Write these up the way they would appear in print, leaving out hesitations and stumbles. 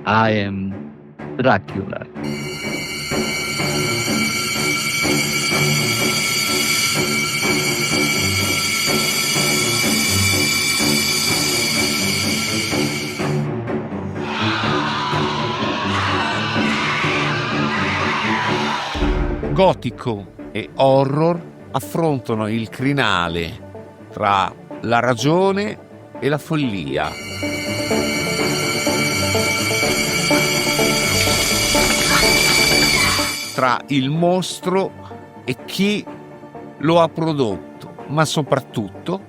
I am Dracula. Gotico e horror affrontano il crinale tra la ragione e la follia. Tra il mostro e chi lo ha prodotto, ma soprattutto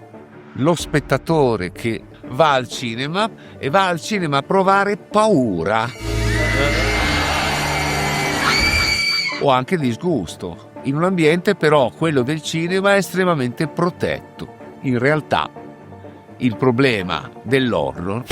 lo spettatore che va al cinema e va al cinema a provare paura o anche disgusto, in un ambiente però, quello del cinema, estremamente protetto. In realtà il problema dell'horror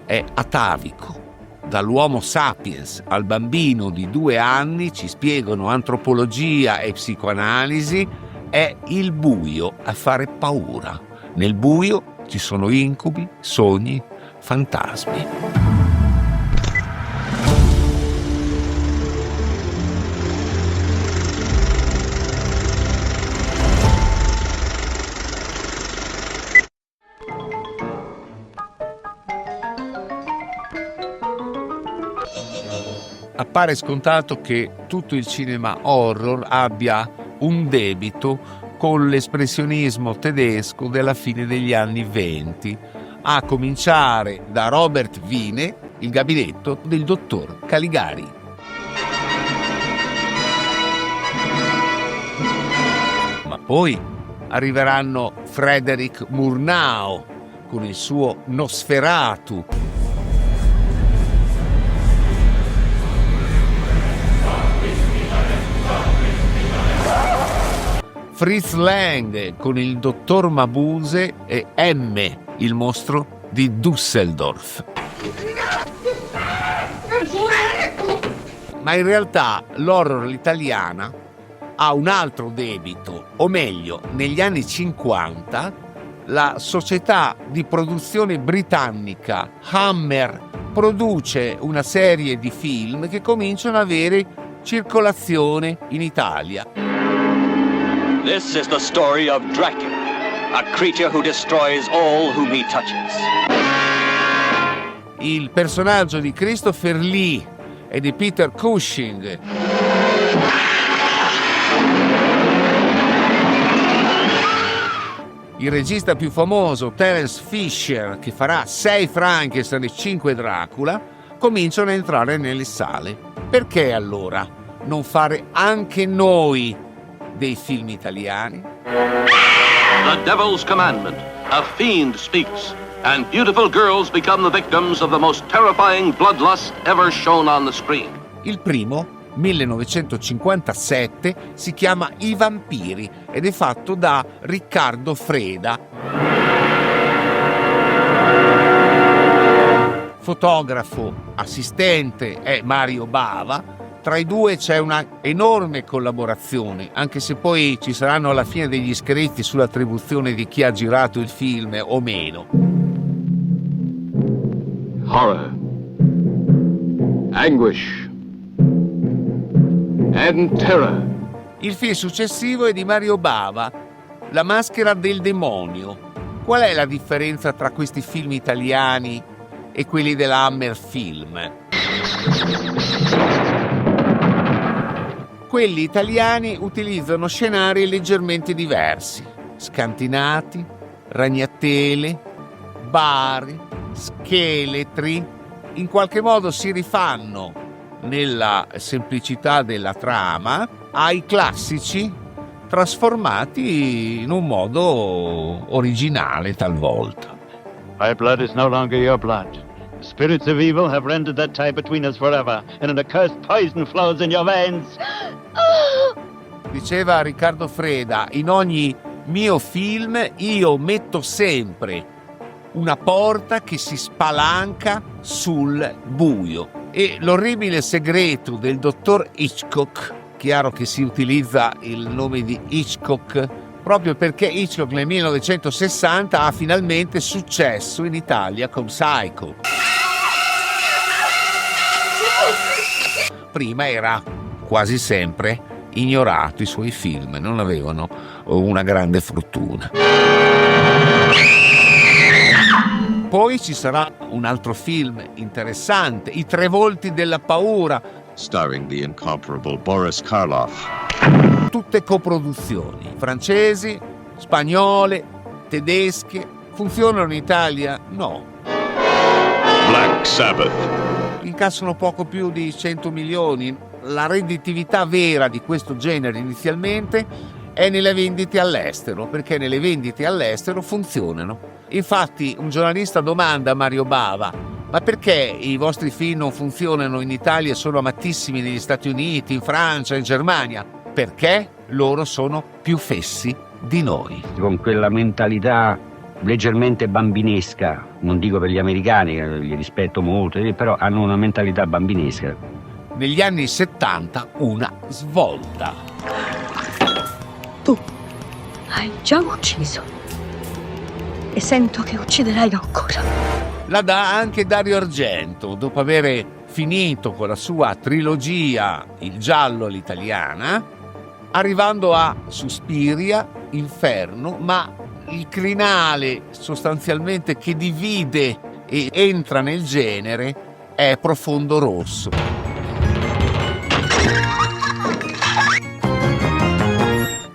è atavico. Dall'Homo sapiens al bambino di 2 anni, ci spiegano antropologia e psicoanalisi, è il buio a fare paura. Nel buio ci sono incubi, sogni, fantasmi. Appare scontato che tutto il cinema horror abbia un debito con l'espressionismo tedesco della fine degli anni '20, a cominciare da Robert Wiene, Il gabinetto del dottor Caligari. Ma poi arriveranno Frederick Murnau con il suo Nosferatu, Fritz Lang con il dottor Mabuse e M, il mostro di Düsseldorf. Ma in realtà l'horror italiana ha un altro debito, o meglio, negli anni 50 la società di produzione britannica Hammer produce una serie di film che cominciano ad avere circolazione in Italia. This is the story of Dracula, a creature who destroys all whom he touches. Il personaggio di Christopher Lee e di Peter Cushing. Il regista più famoso, Terence Fisher, che farà 6 Frankenstein e 5 Dracula, cominciano a entrare nelle sale. Perché allora non fare anche noi dei film italiani? The Devil's Commandment. A fiend speaks, and beautiful girls become the victims of the most terrifying bloodlust ever shown on the screen. Il primo, 1957, si chiama I vampiri ed è fatto da Riccardo Freda. Fotografo assistente è Mario Bava. Tra i due c'è una enorme collaborazione, anche se poi ci saranno alla fine degli scritti sull'attribuzione di chi ha girato il film o meno. Horror, anguish and terror. Il film successivo è di Mario Bava, La maschera del demonio. Qual è la differenza tra questi film italiani e quelli della Hammer Film? Quelli italiani utilizzano scenari leggermente diversi, scantinati, ragnatele, bari, scheletri. In qualche modo si rifanno, nella semplicità della trama, ai classici, trasformati in un modo originale talvolta. My blood is no longer your blood. The spirits of evil have rendered that tie between us forever, and an accursed poison flows in your veins. Diceva Riccardo Freda, in ogni mio film io metto sempre una porta che si spalanca sul buio. E l'orribile segreto del dottor Hitchcock, chiaro che si utilizza il nome di Hitchcock proprio perché Hitchcock nel 1960 ha finalmente successo in Italia con Psycho. prima era quasi sempre ignorato, i suoi film non avevano una grande fortuna. Poi ci sarà un altro film interessante, I Tre volti della paura, starring the incomparable Boris Karloff. tutte coproduzioni, francesi, spagnole, tedesche. Funzionano in Italia? No. Black Sabbath. Incassano poco più di 100 milioni. La redditività vera di questo genere inizialmente è nelle vendite all'estero, perché nelle vendite all'estero funzionano. Infatti un giornalista domanda a Mario Bava: ma perché i vostri film non funzionano in Italia e sono amatissimi negli Stati Uniti, in Francia, in Germania? Perché loro sono più fessi di noi. Con quella mentalità leggermente bambinesca, non dico per gli americani, che li rispetto molto, però hanno una mentalità bambinesca. Negli anni 70 una svolta. Tu hai già ucciso e sento che ucciderai ancora. La dà anche Dario Argento, dopo aver finito con la sua trilogia Il giallo all'italiana, arrivando a Suspiria, Inferno, ma il crinale sostanzialmente che divide e entra nel genere è Profondo Rosso.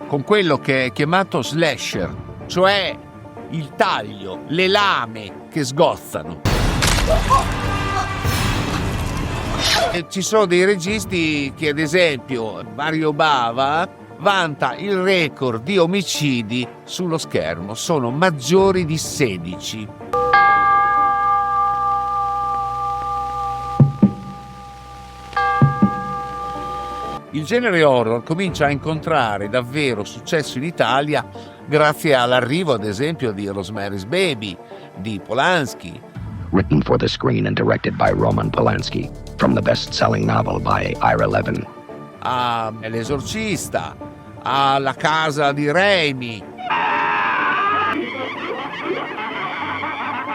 Con quello che è chiamato slasher, cioè il taglio, le lame che sgozzano. E ci sono dei registi che, ad esempio, Mario Bava vanta il record di omicidi sullo schermo, sono maggiori di 16. Il genere horror comincia a incontrare davvero successo in Italia grazie all'arrivo, ad esempio, di Rosemary's Baby, di Polanski. Written for the screen and directed by Roman Polanski, from the best-selling novel by Ira Levin. A L'Esorcista, a La casa di Raimi.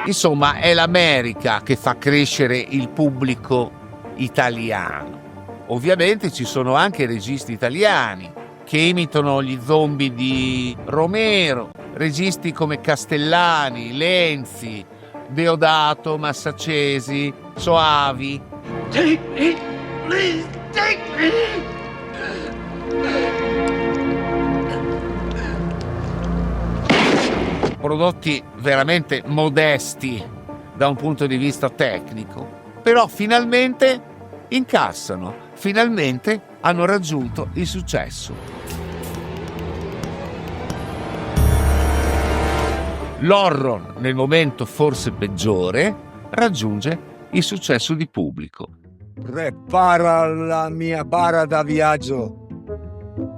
Insomma, è l'America che fa crescere il pubblico italiano. Ovviamente ci sono anche registi italiani che imitano gli zombie di Romero, registi come Castellani, Lenzi, Deodato, Massacesi, Soavi. Take me, please, take me! Prodotti veramente modesti da un punto di vista tecnico, però finalmente incassano, finalmente hanno raggiunto il successo. L'horror, nel momento forse peggiore, raggiunge il successo di pubblico. Prepara la mia bara da viaggio.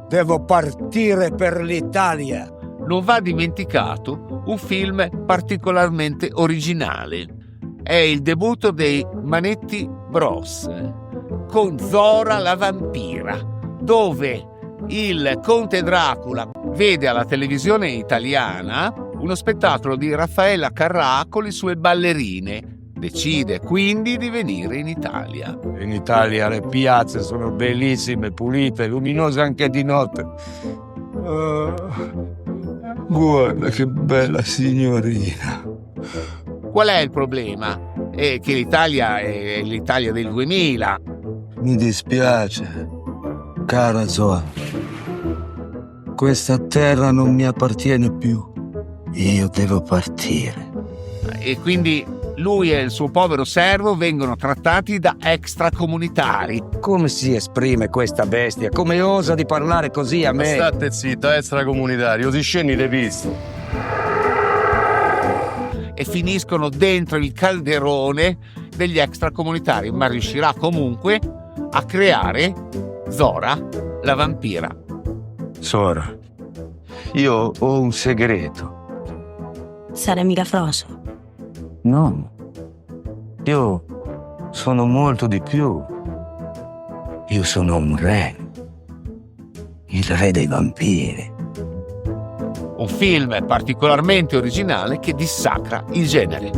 Devo partire per l'Italia. Non va dimenticato un film particolarmente originale. È il debutto dei Manetti Bros con Zora la vampira, dove il conte Dracula vede alla televisione italiana uno spettacolo di Raffaella Carrà con le sue ballerine. Decide quindi di venire in Italia. In Italia le piazze sono bellissime, pulite, luminose anche di notte. Guarda che bella signorina. Qual è il problema? È che l'Italia è l'Italia del 2000. Mi dispiace, cara Zoa. Questa terra non mi appartiene più. Io devo partire. E quindi lui e il suo povero servo vengono trattati da extracomunitari. Come si esprime questa bestia? Come osa di parlare così a me? State zitto, extracomunitario, si scendi le piste. E finiscono dentro il calderone degli extracomunitari, ma riuscirà comunque a creare Zora, la vampira. Zora, io ho un segreto. Sarai mica Froso? No, io sono molto di più. Io sono un re, il re dei vampiri. Un film particolarmente originale che dissacra il genere.